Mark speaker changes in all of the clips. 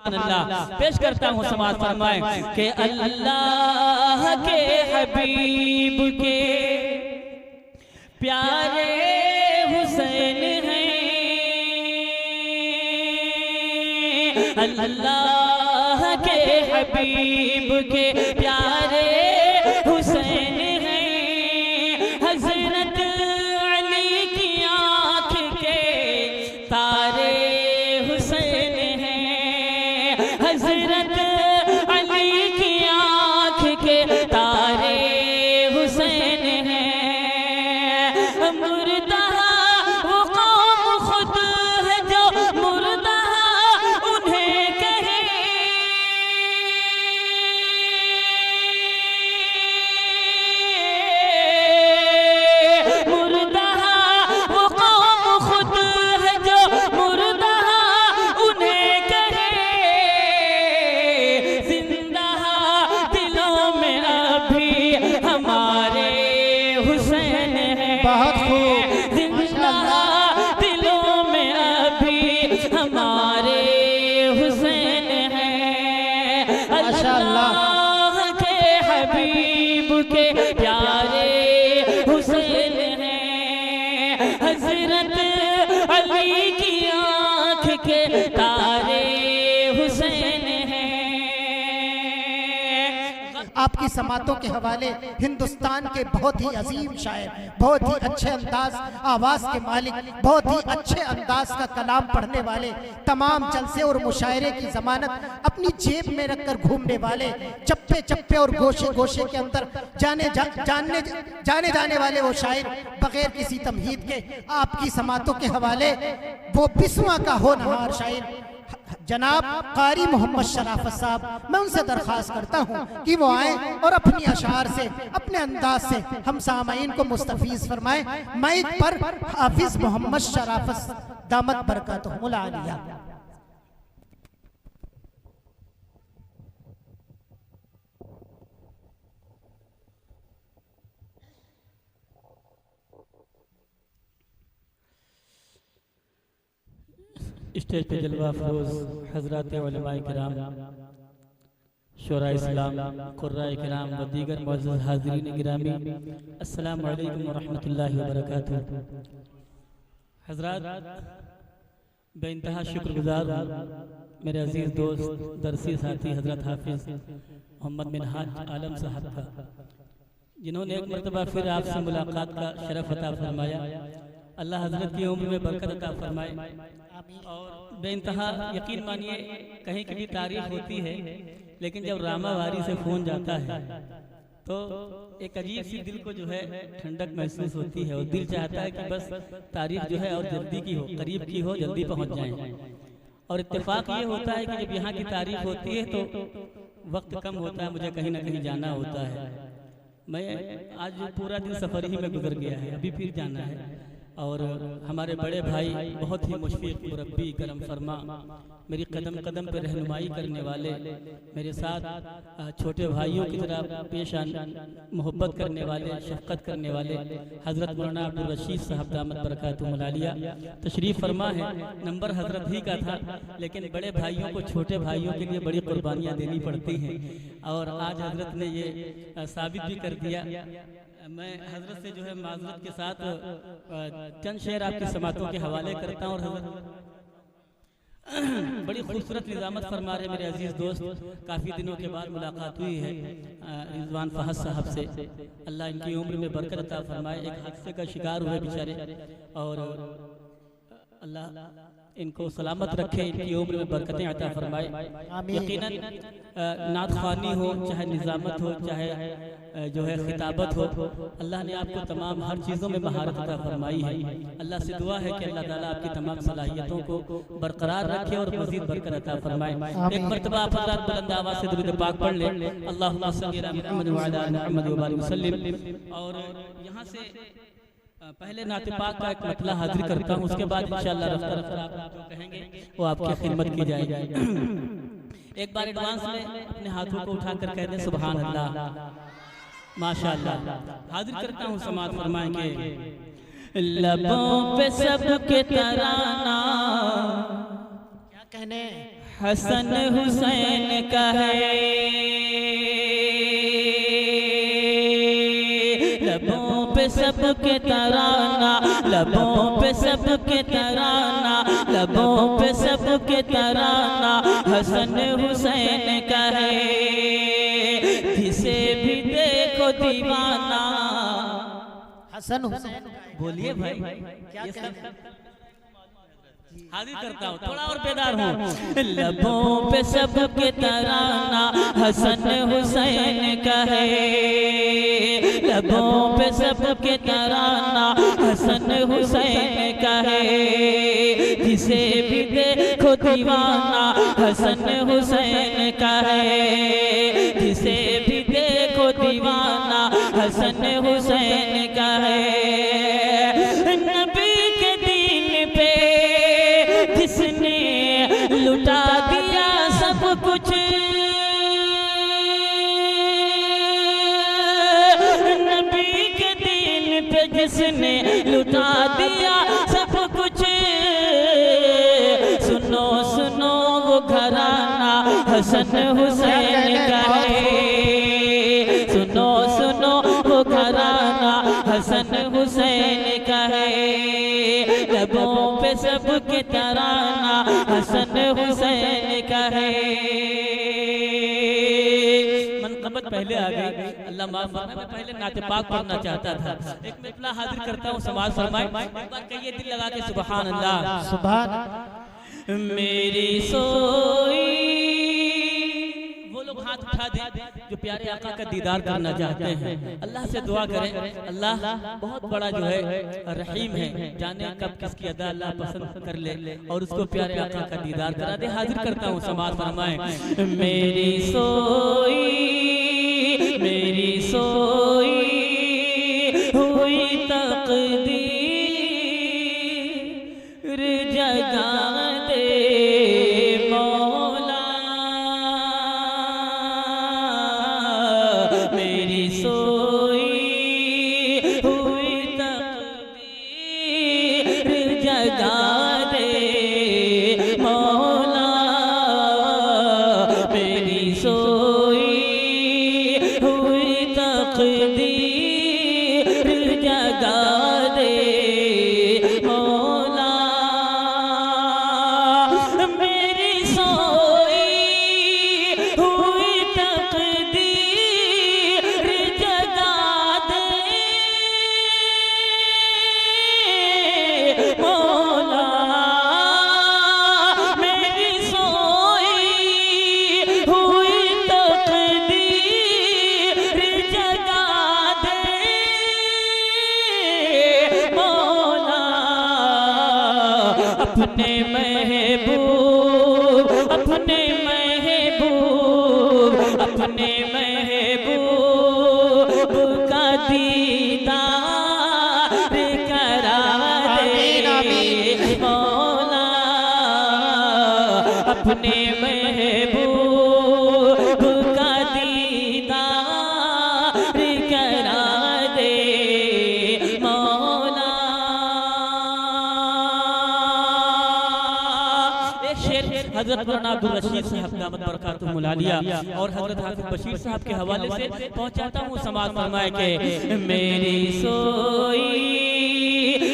Speaker 1: अल्लाह पेश करता हूँ समाज फरमाए कि अल्लाह के हबीब के प्यारे हुसैन हैं, अल्लाह के हबीब के प्यारे हुसैन हैं, हजरत अली की आँख के तारे हुसैन हैं, हजरत अली की आँख के तारे हुसैन हैं। मुर्दा वो कौम खुद है जो मुर्दा उन्हें कहे, मुर्दा वो कौम खुद है जो मुर्दा उन्हें कहे, जिंदा दिलों में अभी हमारे हुसैन है,
Speaker 2: बहुत खूब,
Speaker 1: जिंदा दिलों में अभी हमारे हुसैन है। अल्लाह के हबीब के प्यारे हुसैन हैं, हजरत अली की आँख के तारे हुसैन हैं।
Speaker 2: आपकी समातों के हवाले हिंदुस्तान के बहुत ही अजीम शायर, बहुत ही अच्छे अंदाज आवाज के मालिक, बहुत ही अच्छे अंदाज का कलाम पढ़ने वाले, तमाम जलसे और मुशायरे की जमानत अपनी जेब में रखकर घूमने वाले, चप्पे चप्पे और गोशे गोशे के अंदर जाने जाने वाले वो शायर, बगैर किसी तमहीद के आपकी समातों के हवाले वो बिस्वा का होनहार शायर जनाब कारी मोहम्मद शराफत साहब, मैं उनसे दरख्वास्त करता हूँ कि वो आए और अपनी अशार से, अपने अंदाज से हम सामाईन को मुस्तफीज फरमाए। माइक पर हाफिज मोहम्मद शराफत दामत बरकतहुल आलिया।
Speaker 1: स्टेज पे जलवा फरोज हजरत उलमाए किराम, शोरा इस्लाम, कुर्राए किराम व दीगर मुअज़्ज़ज़ हाज़िरीन गिरामी, अस्सलामु अलैकुम व रहमतुल्लाहि व बरकातुहू। हज़रात, बेइंतहा शुक्रगुज़ार मेरे अजीज़ दोस्त दरसी साथी हज़रत हाफिज़ मोहम्मद मिनहाज आलम साहब का, जिन्होंने एक मरतबा फिर आपसे मुलाकात का शरफ अता फरमाया। अल्लाह हज़रत की उम्र में बरकत अता फरमाए और बेइंतहा यकीन मानिए कहीं की भी तारीफ होती है, लेकिन जब रामावारी से फ़ोन जाता है तो एक अजीब सी दिल को जो है ठंडक महसूस होती है और दिल चाहता है कि बस तारीफ जो है और जल्दी की हो, करीब की हो, जल्दी पहुंच जाए। और इत्तेफाक ये होता है कि जब यहाँ की तारीफ होती है तो वक्त कम होता है, मुझे कहीं ना कहीं जाना होता है। मैं आज पूरा दिन सफ़र ही में गुजर गया है, अभी फिर जाना है। और हमारे बड़े भाई बहुत ही मुशफ़िक़, मुरब्बी, करम फरमा, मेरी कदम कदम पर रहनुमाई करने वाले, मेरे साथ छोटे भाइयों की तरह पेश मोहब्बत करने वाले, शफ़क़त करने वाले हज़रत मौलाना अब्दुल रशीद साहब दामत बरकातुहुल आलिया तशरीफ़ फरमा है। नंबर हज़रत ही का था, लेकिन बड़े भाइयों को छोटे भाइयों के लिए बड़ी कुर्बानियाँ देनी पड़ती हैं और आज हज़रत ने ये साबित भी कर दिया। मैं हजरत से जो है माजरत के साथ चंद शेर आपकी समातों के हवाले करता हूँ। और हजरत बड़ी खूबसूरत निज़ामत फरमा रहे मेरे अजीज़ दोस्त, काफ़ी दिनों के बाद मुलाकात हुई है रिजवान फहद साहब से। अल्लाह इनकी उम्र में बरकत अता फरमाए। एक हादसे का शिकार हुए बेचारे, और अल्लाह इनको सलामत रखे, इनकी उम्र में बरकतें अता फरमाए। यकीनन नात ख़्वानी हो, चाहे निज़ामत हो, चाहे जो है खिताबत हो, अल्लाह ने आपको तमाम हर चीज़ों में महारत अता फरमाई है। अल्लाह से दुआ है कि अल्लाह ताला आपकी तमाम सलाहियतों को बरकरार रखे और मज़ीद बरकत अता फरमाए। एक मरतबा आप हज़रात बुलंद आवाज़ से दुरूद पाक पढ़ लें, अल्लाहुम्मा सल्लि अला मुहम्मद व अला मुहम्मद व बारिक वसल्लिम। और यहाँ से पहले नाते पाक का एक मतला हाजिर करता हूँ, उसके बाद इंशाअल्लाह रफ्ता रफ्ता आप जो कहेंगे वो आपकी खिदमत की जाएगी। एक बार एडवांस में अपने हाथों को उठाकर कह दें सुभान अल्लाह, माशाअल्लाह। हाजिर करता हूँ, समाअत फरमाएंगे। लबों पे सबके तराना,
Speaker 2: क्या कहने,
Speaker 1: हसन हुसैन का है, लबों पे सबके तराना, लबों पे सबके तराना, लबों पे सबके तराना हसन हुसैन का है, जिसे भी देखो दीवाना।
Speaker 2: हसन हुसैन
Speaker 1: बोलिए भाई,
Speaker 2: क्या
Speaker 1: हाजिर करता हूँ, थोड़ा और बेदार हूँ। लबों पे सबके तराना हसन हुसैन का है, लबों पे सबके तराना हसन हुसैन का है, जिसे भी देखो दीवाना हसन हुसैन का है, जिसे भी देखो दीवाना हसन हुसैन का है। नबी के दीन पे जिसने लुटा दिया सब कुछ, नबी के दीन पे जिसने लुटा दिया सब कुछ, सुनो सुनो वो घराना हसन हुसैन का है, सुनो सुनो वो घराना हसन हुसैन का है, लबों पे सबके तराना हसन हुसैन का है। मनक़बत पहले आ गई, अल्लाह माफ फरमाए। मैं पहले नाते पाक पढ़ना चाहता था, एक मिसला हाजिर करता हूँ, समाज फरमाए। एक बार कहिए दिल लगा के सुभान अल्लाह।
Speaker 2: सुभान
Speaker 1: मेरी सोई, वो लोग हाथ उठा दे जो प्यारे आका का दीदार करना चाहते हैं। अल्लाह से दुआ करें, अल्लाह बहुत बड़ा जो है रहीम है, जाने कब किसकी अदा अल्लाह पसंद कर ले और उसको प्यारे आका का दीदार करा दे। हाजिर करता हूँ, समाज फरमाए। मेरी सोई, मेरी सोई हुई तकदीर जगा दे मौला, मेरी सोई हुई तकदीर जगा दे मौला, मेरी सोई हुई तकदीर जगा दे मौला, मेरी सोई हुई तकदीर जगा दे मौला, मेरी सोई हुई तकदीर जगा दे मौला, अपने महबूब, अपने महबूब, अपने महबूब का दीदार करा दे मौला, अपने महबूब का दीदार करा दे मौला। एक शेर हजरत मौलाना अब्दुल रशीद साहब दामत बरकातुहुल आलिया और हजरत हाफिज बशीर साहब के हवाले से पहुंचाता हूँ, समाज फरमाए के मेरी सोई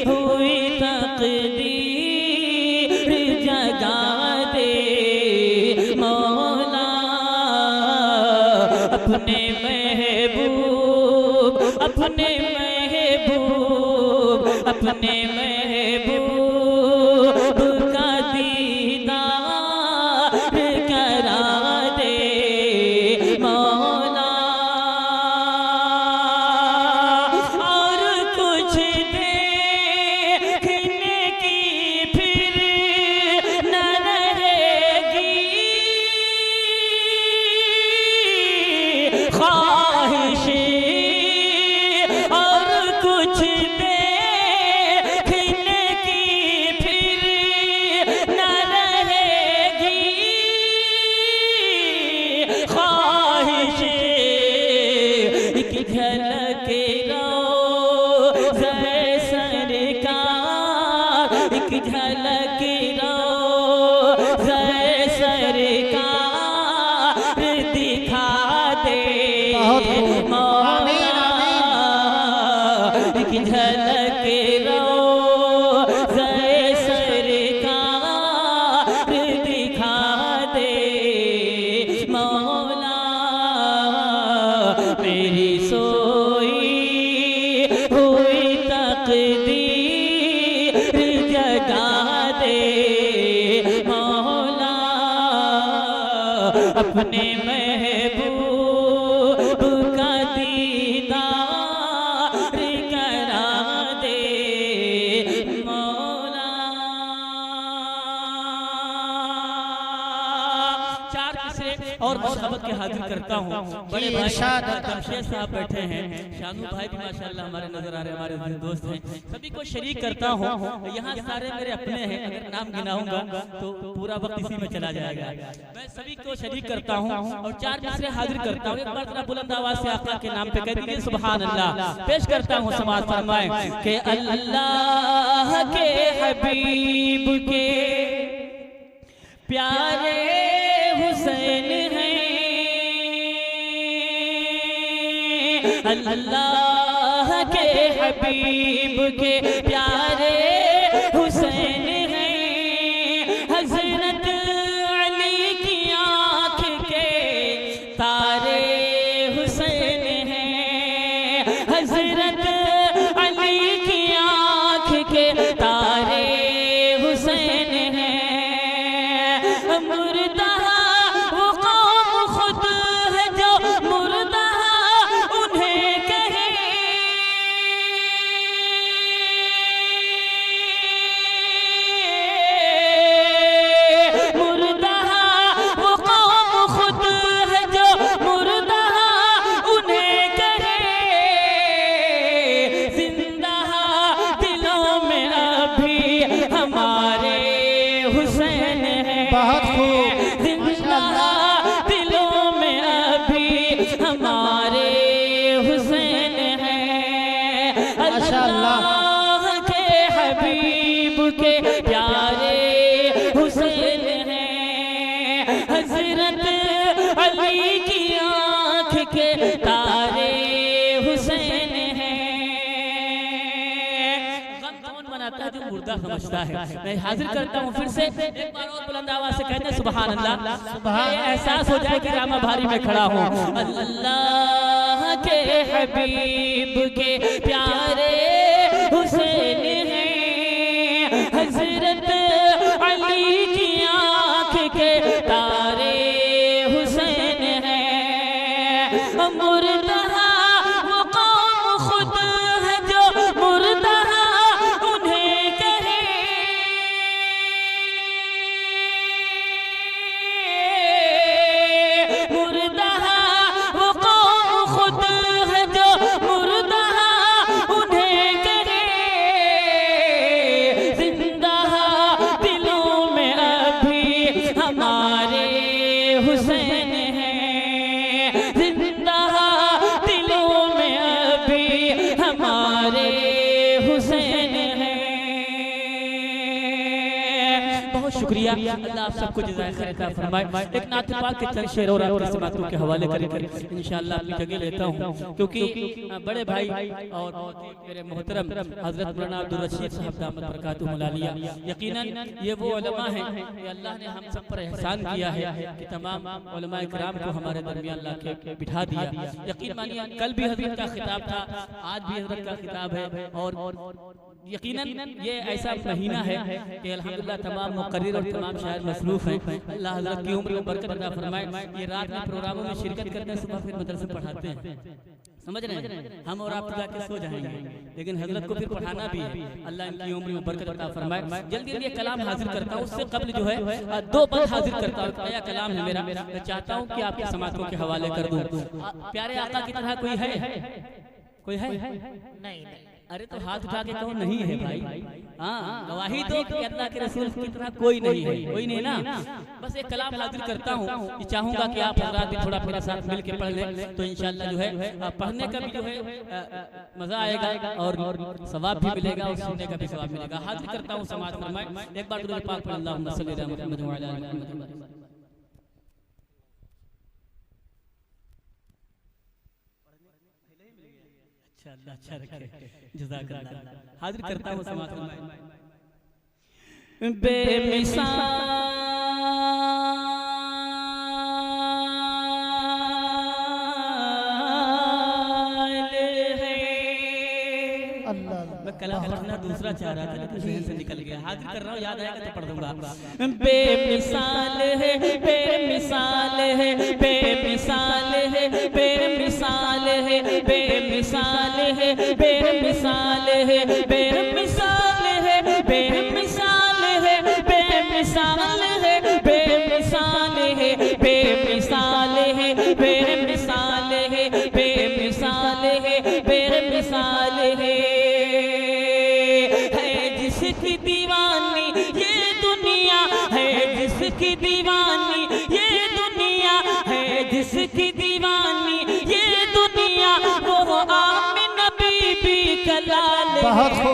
Speaker 1: हुई तकदीर जगा दे मौला, अपने महबूब, अपने महबूब, अपने महबूब का दीदार करा दे मौला, और कुछ देखने की फिर न रहेगी ख्वाहिश, और कुछ देखने की फिर न रहेगी अपने महबूब का दीदार करा दे मौला। चार किस्से और मोहब्बत के हाजिर करता हूँ। बड़े भाई जमशेद साहब बैठे हैं, शानू भाई भी माशाल्लाह हमारे नजर आ रहे हैं, हमारे दोस्त हैं, सभी को शरीक करता हूँ। यहाँ सारे मेरे अपने हैं, अगर नाम गिनाऊंगा तो पूरा वक्त इसी में चला जाएगा। मैं सभी को शरीक करता हूँ और चार मिसरे हाजिर करता हूँ। एक बार जरा बुलंद आवाज से आका के नाम पे कह दीजिए सुभान अल्लाह। पेश करता हूँ, समाज फरमाए कि अल्लाह के हबीब के प्यारे हुसैन हैं, अल्लाह के हबीब के प्यारे हुसैन हैं, हजरत अली की आँख के तारे हुसैन हैं, हजरत अली की आँख के तारे हुसैन हैं। मुर्दा वो कौम खुद है जो मुर्दा उन्हें कहे, मुर्दा वो कौम खुद है जो मुर्दा उन्हें कहे, जिंदा दिलों में अभी हमारे हुसैन हैं,
Speaker 2: बहुत खूब,
Speaker 1: जिंदा दिलों में अभी हमारे हुसैन हैं। अल्लाह के हबीब के प्यारे हुसैन हैं, हजरत अली की आँख के तारे हुसैन हैं। गम कौन मनाता है जो मुर्दा समझता है। मैं हाजिर करता हूँ फिर से, एक बार और बुलंद आवाज से कहते हैं सुभान अल्लाह। ये एहसास हो जाए कि रामा भारी में खड़ा हूँ। अल्लाह के हबीब के प्यारे हुसैन हैं, हजरत अली की आँख के तारे हुसैन हैं। मुर्दा वो कौम खुद है जो मुर्दा उन्हें कहे, मुर्दा वो कौम खुद है जो मुर्दा उन्हें कहे, जिंदा दिलों में अभी हमारे हुसैन हैं, जिंदा दिलों में अभी हमारे हुसैन हैं। बहुत शुक्रिया, अल्लाह आप सबको जज़ाए खैर अता फरमाए। एक नात पाक के चंद शेर और आपके समातों के हवाले करके इंशाअल्लाह अपनी जगह लेता हूँ, क्योंकि बड़े भाई और मेरे मोहतरम हजरत मौलाना अब्दुल रशीद साहब दामत बरकातुहु आलिया, यकीनन ये वो उलमा हैं कि अल्लाह ने हम सब पर एहसान किया है कि तमाम उलमाए किराम को हमारे दरमियान ला के बिठा दिया। यकीन मानिए कल भी हजरत का खिताब था, आज भी हजरत का खिताब है, और यकीनन ये ऐसा महीना है कि अल्हम्दुलिल्लाह तमाम मुक़र्रिर और तमाम शायर मसरूफ़ हैं। अल्लाह हज़रत की उम्र में बरकत अता फरमाए। ये रात में प्रोग्रामों में शिरकत करते हैं, सुबह फिर मदरसे पढ़ाते हैं, समझ रहे हैं। हम और आप जाके सो जाएंगे, लेकिन हजरत को फिर पढ़ाना भी है। अल्लाह इनकी उम्र में बरकत अता फरमाए। जल्दी जल्दी कलाम हाजिर करता हूँ, उससे कबल जो है दो बंद हाजिर करता हूँ। नया कलाम है मेरा, मैं चाहता हूँ कि आपके समातों के हवाले कर दूँ। प्यारे आका की तरह कोई है? कोई है? नहीं। अरे तो हाथ उठा के कहो नहीं है भाई। हाँ, गवाही दो कि अल्लाह के रसूल की तरह कोई नहीं है। कोई नहीं ना। बस एक कलाम हाजिर करता हूँ, चाहूंगा कि आप हजरात भी थोड़ा मेरे साथ मिल के पढ़ लें, तो इंशाअल्लाह जो है पढ़ने का भी जो है मजा आएगा और सवाब भी मिलेगा और सुनने का भी सवाब मिलेगा। हाजिर करता हूँ समाज फरमाए। एक बार दुरूद पाक पढ़ अल्लाहुम्मा सल्ली अला मुहम्मद व अला आलि मुहम्मद। अच्छा, अल्लाह अच्छा रखे, जज़ाकल्लाह। हाजिर करता हूँ समाज फरमाए। मैं कलाम पढ़ना दूसरा चाह रहा था लेकिन जहन से निकल गया। हाजिर कर रहा हूँ, याद आएगा तो पढ़ दूंगा। बेमिसाल है, बेमिसाल है, बेमिसाल है, बेमिसाल है, बेमिसाल है, बेमिसाल है, बेमिसाल है, बेमिसाल है, बेमिसाल है, बेमिसाल है, बेमिसाल है, बेमिसाल है, बेमिसाल है, बेमिसाल है जिसकी दीवानी ये दुनिया है, जिसकी दीवानी ये दुनिया है, जिसकी दीवानी ये दुनिया वो आमिना बीबी का लाल है।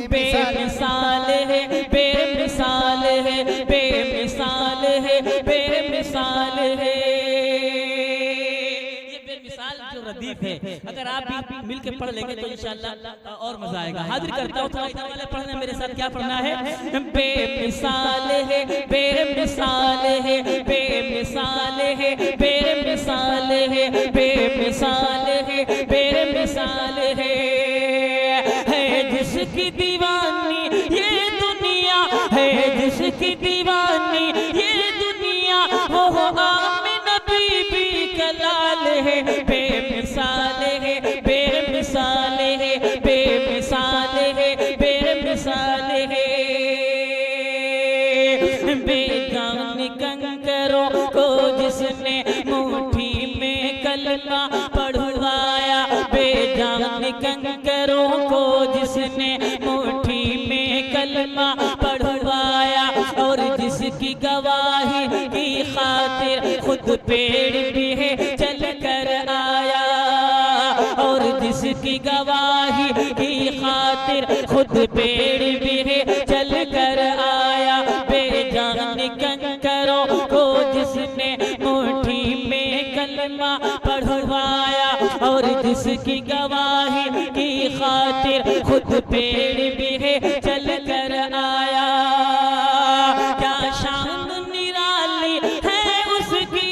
Speaker 1: बेमिसाल है, बेमिसाल है, बेमिसाल है, बेमिसाल है। ये बेमिसाल जो रदीफ है, अगर आप भी मिल के पढ़ लेंगे तो इंशाअल्लाह और मजा आएगा। हाजिर करता हूँ थोड़ा इधर वाले पढ़ना मेरे साथ, क्या पढ़ना है? बेमिसाल है, बेमिसाल है, बेमिसाल है, बेमिसाल है, बेमिसाल है, बेमिसाल है जिसकी दीवानी ये दुनिया है, जिसकी दीवानी ये दुनिया वो आमिना बीबी का लाल है। बेमिसाल है, बेमिसाल है, बेमिसाल है, बेमिसाल है बेजान कंकरों को जिसने मुट्ठी में कलमा पढ़वाया, बेजान कंकरों को जिसने मुट्ठी में कलमा पढ़वाया और जिसकी गवाही की खातिर खुद पेड़ भी है चल कर आया, और जिसकी गवाही की खातिर खुद पेड़ भी है चल कर आया, बेजान कंकरों को जिसने मुट्ठी में कलमा पढ़वाया और जिसकी गवाही की खातिर खुद पेड़ भी है चल कर आया। क्या शान निराली है उसकी,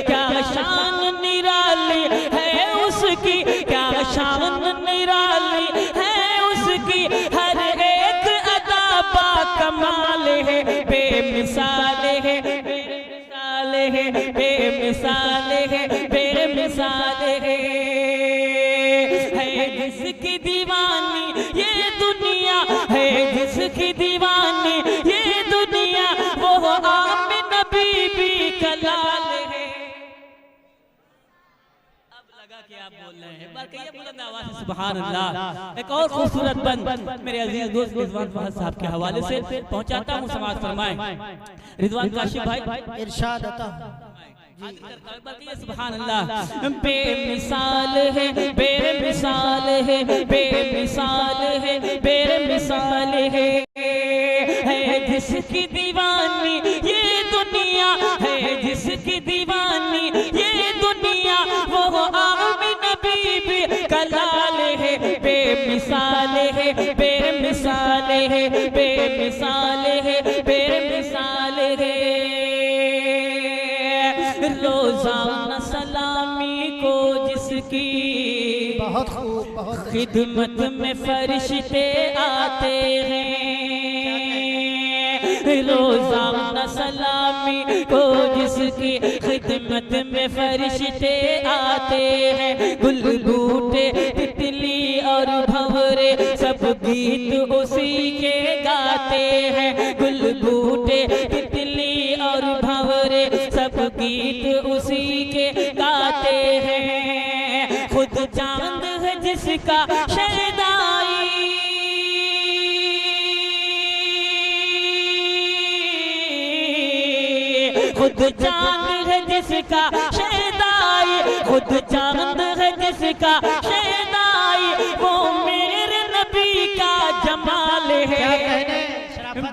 Speaker 1: क्या शान निराली है उसकी, क्या शान निराली है उसकी, हर एक अदा बा कमाल है। बेमिसाल है, बेमिसाल है, बेमिसाल है, बेमिसाल है जिसकी दीवानी ये दुनिया है, जिसकी दीवानी ये दुनिया वो आमिना बीबी का लाल है। अब लगा कि आप बोल रहे हैं, बार कहिए बुलंद आवाज से सुभान अल्लाह। एक और खूबसूरत बंद मेरे अजीज दोस्त रिजवान फहद साहब के हवाले से पहुंचाता हूं, समाज फरमाएं। रिजवान काशिफ भाई
Speaker 2: इरशाद अता
Speaker 1: सुभान अल्लाह। बेमिसाल है, बेमिसाल है, बेमिसाल है, बेमिसाल है जिसकी दीवानी ये दुनिया है, जिसकी दीवानी ये दुनिया वो आमिना बीबी का लाल है। बेमिसाल है, बेमिसाल है, बेमिसाल है, बेमिसाल है रोजाना सलामी को जिसकी
Speaker 2: बहुत खूब, बहुत
Speaker 1: खिदमत में फरिश्ते आते हैं, रोजाना सलामी को जिसकी खिदमत में फरिश्ते आते हैं, गुल बूटे तितली और भंवरे सब गीत उसी के गाते हैं, गुल बूटे तितली और भंवरे सब गीत उसी के गाते हैं। खुद चांद है जिसका शहदाई, खुद चांद है जिसका शहदाई, खुद चांद है जिसका शहदाई वो मेरे नबी का जमाल है।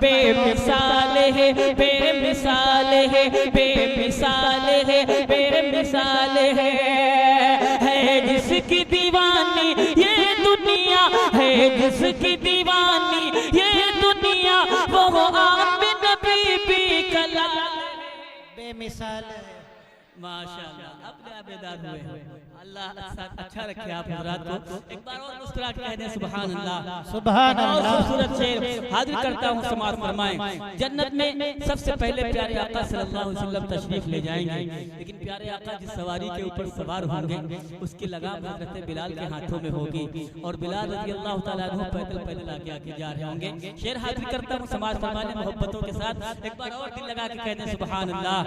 Speaker 1: बेमिसाल है, बेमिसाल है, बेमिसाल है, बेमिसाल है जिसकी दीवानी ये दुनिया है, जिसकी दीवानी ये दुनिया वो आमिना बीबी का लाल
Speaker 2: बेमिसाल है।
Speaker 1: माशाअल्लाह अपने आप बेदार हुए। अल्लाह अच्छा रखे आप हजरात को। एक बार और मुस्कुरा के कह दें सुभान अल्लाह।
Speaker 2: सुभान अल्लाह।
Speaker 1: खूबसूरत शेर हाजिर करता हूँ, समाअत फरमाएं। जन्नत में सबसे पहले प्यारे आका सल्लल्लाहु अलैहि वसल्लम तशरीफ ले जाएंगे, लेकिन प्यारे आका जिस सवारी के ऊपर सवार होंगे उसकी लगाम हज़रत बिलाल के हाथों में होगी और बिलाल रज़ी अल्लाह तआला अन्हु पैदल पैदल आगे जा रहे होंगे। शेर हाजिर करता हूँ, समाअत फरमाने मोहब्बतों के साथ। एक बार और दिल लगा के कह दें सुभान अल्लाह।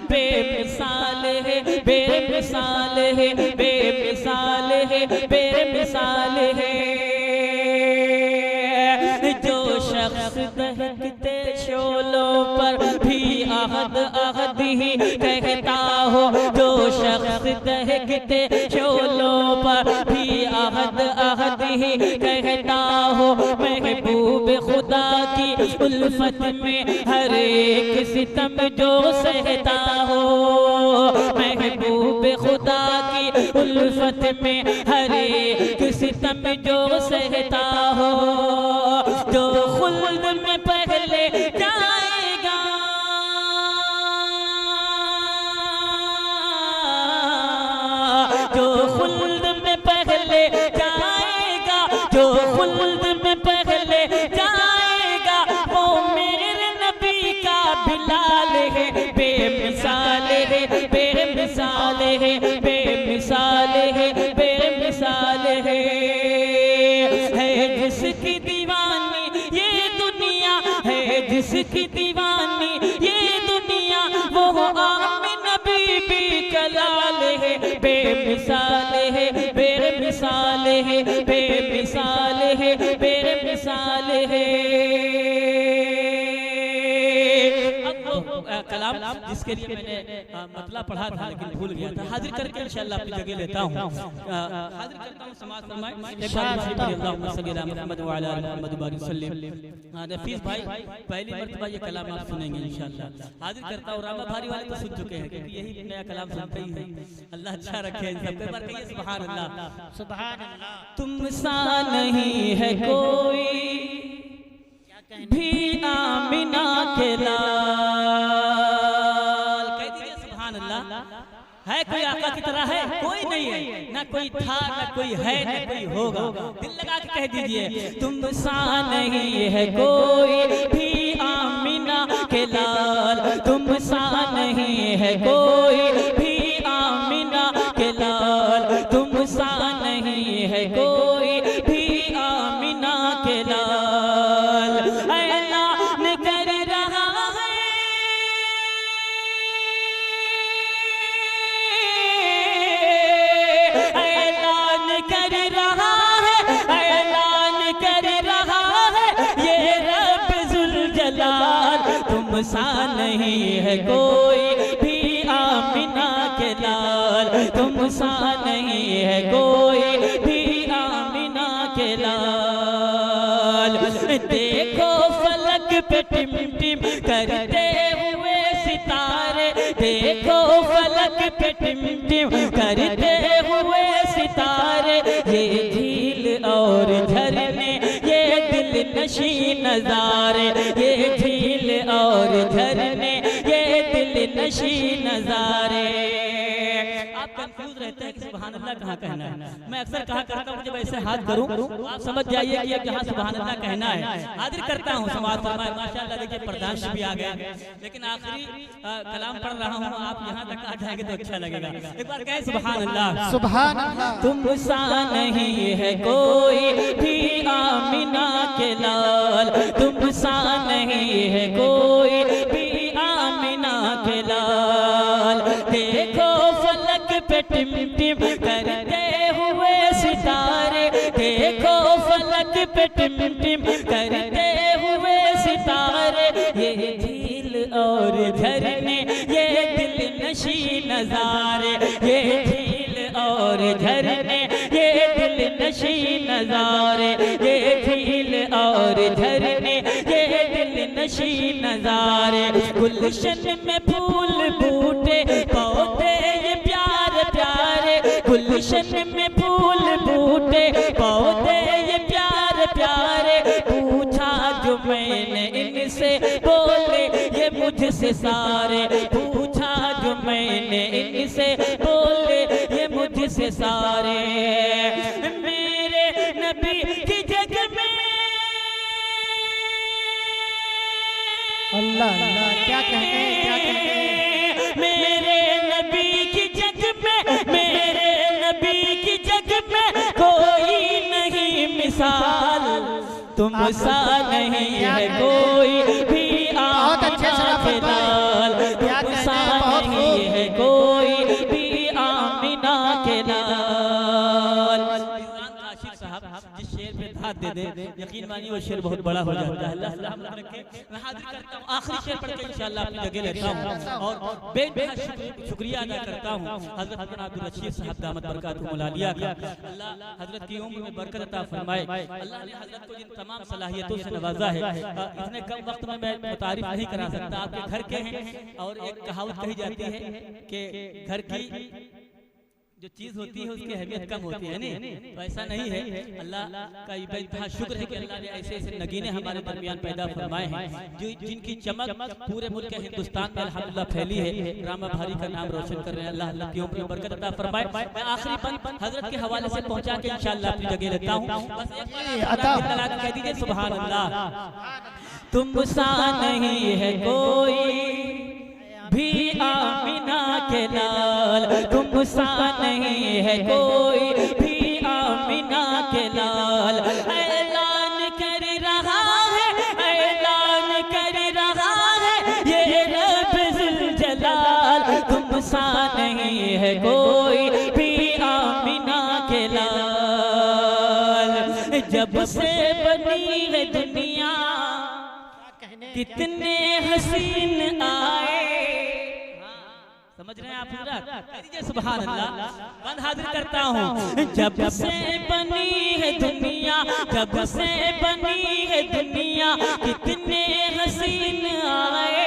Speaker 1: बेमिसाल है, बेमिसाल है, बेमिसाल है, बेमिसाल है जो शख्स दहकते शोलों पर भी अहद अहद ही कहता हो, जो शख्स दहकते शोलों पर भी अहद अहद ही कहता हो, महबूब खुदा की उल्फत में हर एक सितम जो सहता हो, महबूब खुदा की उल्फत में हर एक सितम जो सहता हो, जो खुल्द में पहले जाएगा, जो खुल्द में पहले जाएगा, जो खुल्द में पहले जाएगा, वो मेरे नबी का बिलाल है। बेमिसाल है, बेमिसाल है, बेमिसाल है, बेमिसाल है जिसकी दीवानी ये दुनिया है, जिसकी दीवानी ये दुनिया, वो आमिना बीबी का लाल है। बेमिसाल है, बेमिसाल है, बेमिसाल है, बेमिसाल है। कलाम जिसके लिए मैंने मतलब पढ़ा था लेकिन भूल गया था, हाजिर करके इंशाअल्लाह अपनी जगह लेता हूँ। हाजिर करता हूँ, समाअत फरमाएं। एक बार अल्लाहुम्मा सल्ली अला मुहम्मद व अला आलि मुहम्मद बारिक वसल्लम। नफीस भाई पहली मर्तबा ये कलाम आप सुनेंगे इंशाअल्लाह। हाजिर करता हूँ, रामा भारी वाले तो सुन चुके हैं क्योंकि यही नया कलाम सुनते ही हैं। अल्लाह अच्छा रखे इन सब पे। बार कहिए सुभान अल्लाह।
Speaker 2: सुभान अल्लाह।
Speaker 1: तुम सा नहीं है कोई भी आमिना के लाल, कह दीजिए सुभान अल्लाह। है कोई आका की तरह है? कोई नहीं है, ना कोई था, ना कोई है, ना कोई होगा। दिल लगा के कह दीजिए तुम सा नहीं है कोई भी आमिना के लाल, तुम सा नहीं है कोई भी आमिना के लाल, तुम सा नहीं है कोई भी आमिना के लाल। ऐलान कर रहा है, ऐलान कर रहा है, ऐलान कर रहा है ये रब जुल जलाल, तुम सा नहीं है कोई भी आमिना के लाल, तुम सा नहीं है कोई भी आमिना के लाल। देखो फलक पे टिम टिम करते हुए सितारे, देखो फलक पे टिम टिम करते हुए सितारे, ये झील और झरने ये दिल नशी नजारे, ये झील और झरने ये दिल नशी नजारे। आप कंफ्यूज रहते हैं कि सुभान अल्लाह कहाँ कहना है। मैं अक्सर कहा करता हूँ जब ऐसे हाथ करूँ आप समझ जाइए कि यहाँ सुभान अल्लाह कहना है। हाजिर करता हूँ, समाअत फरमाएं। माशाअल्लाह देखिए प्रधान जी भी आ गए, लेकिन आखिरी कलाम पढ़ रहा हूँ, आप यहाँ तक आ जाएंगे तो अच्छा लगेगा। एक बार कहें सुभान अल्लाह।
Speaker 2: सुभान अल्लाह।
Speaker 1: तुम सा नहीं है कोई भी आमिना के लाल, तुम सा नहीं है कोई भी आमिना के लाल। देखो फलक पे टिम टिम करते हुए सितारे, देखो फलक पे टिम टिम करते हुए सितारे, ये झील और झरने ये दिल नशी नजारे, ये झील और झरने ये दिल नशी नजारे, ये झील और झरने ये दिल नशी नजारे। गुलशन में फूल बूटे पौधे ये प्यारे प्यारे, गुलशन में फूल बूटे पौधे ये प्यारे प्यारे, पूछा जो मैंने इनसे बोले ये मुझसे सारे, पूछा जो मैंने से सारे, मेरे नबी की जग में
Speaker 2: अल्लाह अल्लाह क्या कहने क्या कहने।
Speaker 1: मेरे नबी की जग में, मेरे नबी की जग में कोई नहीं मिसाल, तुम सा नहीं है कोई भी आमिना के लाल, तुम सा नहीं है कोई भी आमिना के लाल। आशिक साहब जिस शेर पे धात दे दे, यकीन मानिए वो शेर बहुत बड़ा हो जाता है। अल्लाह सलामत रखे। मैं हाजिर करता हूँ आखिरी शेर पढ़ के इंशाअल्लाह अपनी जगह लेता हूँ और बेनहायत शुक्रिया अदा करता हूँ हजरत मौलाना अब्दुल रशीद साहब दामत बरकातुहुल आलिया का। अल्लाह हजरत की उम्र में बरकत अता फरमाए। अल्लाह ने हजरत को जिन तमाम सलाहियतों से नवाजा है, इतने कम वक्त में मैं तारीफ नहीं करा सकता। आपके घर के हैं और एक कहावत कही जाती है कि घर की जो चीज होती है उसकी अहमियत कम होती है नहीं, तो ऐसा नहीं है। अल्लाह का बेइंतहा शुक्र है कि अल्लाह ने ऐसे ऐसे नगीने हमारे दरमियान पैदा फरमाए हैं जो जिनकी चमक पूरे मुल्क हिंदुस्तान में अल्हम्दुलिल्लाह फैली है। रामा भारी का नाम रोशन कर रहे हैं। अल्लाह अल्लाह की उम्र में बरकत अता फरमाए। मैं आखिरी पन हजरत के हवाले से पहुंचा के इंशाअल्लाह अपनी जगह लेता हूं। बस एक बार कह दीजिए सुभान अल्लाह। तुम सा नहीं है कोई भी आमिना के लाल, तुम सा नहीं है कोई भी आमिना के लाल। ऐलान कर रहा है, ऐलान कर रहा है ये रब जुल जलाल, तुम सा नहीं है कोई भी आमिना के लाल। जब से बनी है दुनिया कितने हसीन आए, समझ रहे हैं आप हजरत? सुभान अल्लाह। बंद हाजिर करता हूँ। जब से बनी है दुनिया, जब से बनी है दुनिया कितने हसीन आए,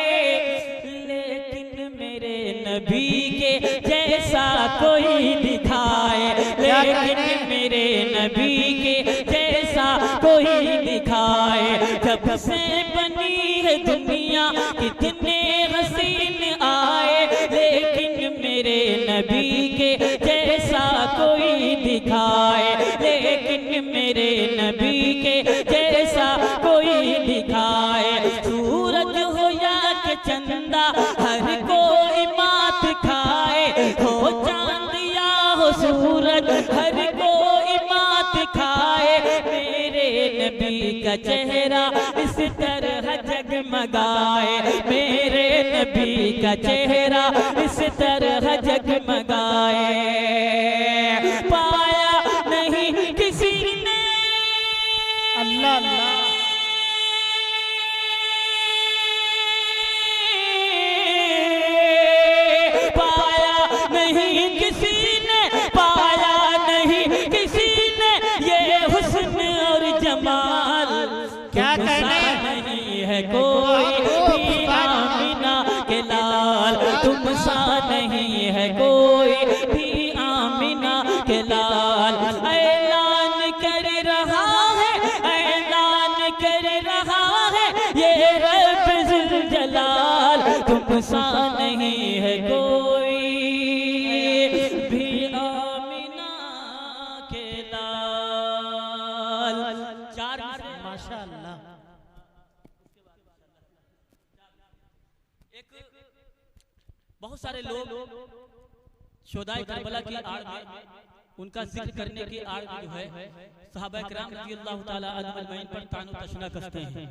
Speaker 1: लेकिन मेरे नबी के जैसा कोई दिखाए, लेकिन मेरे नबी के जैसा कोई दिखाए। जब से बनी है दुनिया कितने हसीन आए, लेकिन मेरे नबी के जैसा कोई दिखाए, लेकिन मेरे नबी के जैसा कोई दिखाए। सूरज हो या के चंदा हर कोई मात खाए, हो चांद या हो सूरज हर कोई मात खाए। मेरे नबी का चेहरा इस तरह जगमगाए, मेरे नबी का चेहरा इस तरह जगमगाए। पाया नहीं किसी ने
Speaker 2: अल्लाह अल्लाह
Speaker 1: पाया नहीं किसी ने, पाया नहीं किसी ने ये हुस्न और जमाल।
Speaker 2: क्या कहने
Speaker 1: नहीं है कोई भी आमिना के लाल, तुम सा नहीं है कोई भी आमिना के लाल। ऐलान कर रहा है, ऐलान कर रहा है ये रब जुल जलाल, तुम सा नहीं है कोई भी आमिना के लाल। चार
Speaker 2: माशाअल्लाह।
Speaker 1: बहुत सारे लोग शोदाए करबला की आड़ में उनका जिक्र करने की आड़ में जो है सहाबा किराम रज़ियल्लाहु ताला अन्हुम अजमईन पर तानो तशना कसते हैं।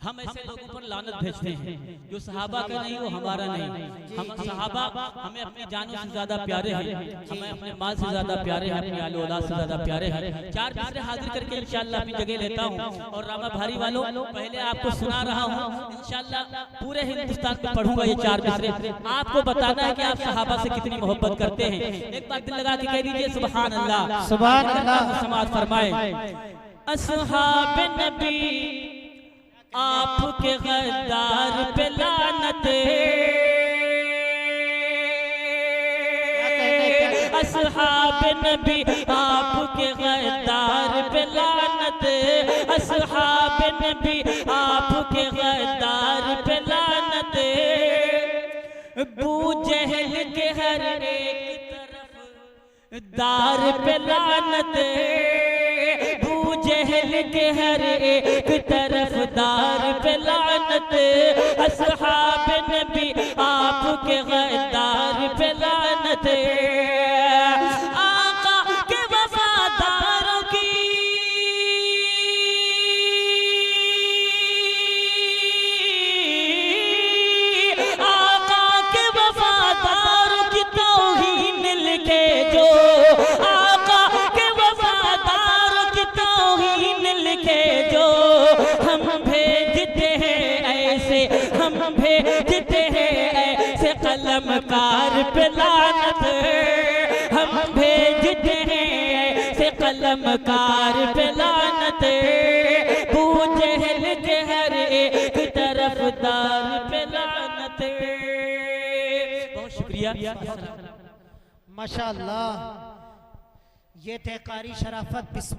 Speaker 1: हम ऐसे लोगों पर लानत भेजते हैं जो सहाबा का नहीं वो हमारा नहीं। हम सहाबा हमें अपनी जानों से ज्यादा प्यारे हैं, हमें अपने माल से ज्यादा प्यारे हैं, अपनी आले औलाद से ज्यादा प्यारे हैं। चार दूसरे हाजिर करके इंशाअल्लाह अपनी जगह लेता हूँ। और रामा भारी वालों पहले आपको सुना रहा हूँ, इंशाअल्लाह पूरे हिंदुस्तान में पढ़ूंगा ये चार दूसरे। आपको बताना है कि आप सहाबा से कितनी मोहब्बत करते हैं। एक बार दिल लगा के कह दीजिए सुभान अल्लाह।
Speaker 2: सुभान अल्लाह।
Speaker 1: समाज फरमाए असहाब नबी आपके गद्दार पे लानत, असहाब नबी आपके गद्दार पे लानत, असहाब नबी आपके गद्दार पे लानत। अबू जहल के हर एक तरफ दार पे लानत, अबू जहल के हर एक तरफ दार पे लानत, असहाब नबी आपके गद्दार पे लानत, आका के वफादारों की, आका के वफादारों की तौहीन लिखे जो, आका के वफादारों की तौहीन लिखे जो, हम भेजते हैं ऐसे, हम भेजते हैं ऐसे कलमकार पे लानत, हम भेजते हैं ऐसे कलमकार पे लानत, अबू जहल के हर एक तरफ दार पे लानत। बहुत शुक्रिया।
Speaker 2: माशाअल्लाह, ये थे कारी शराफत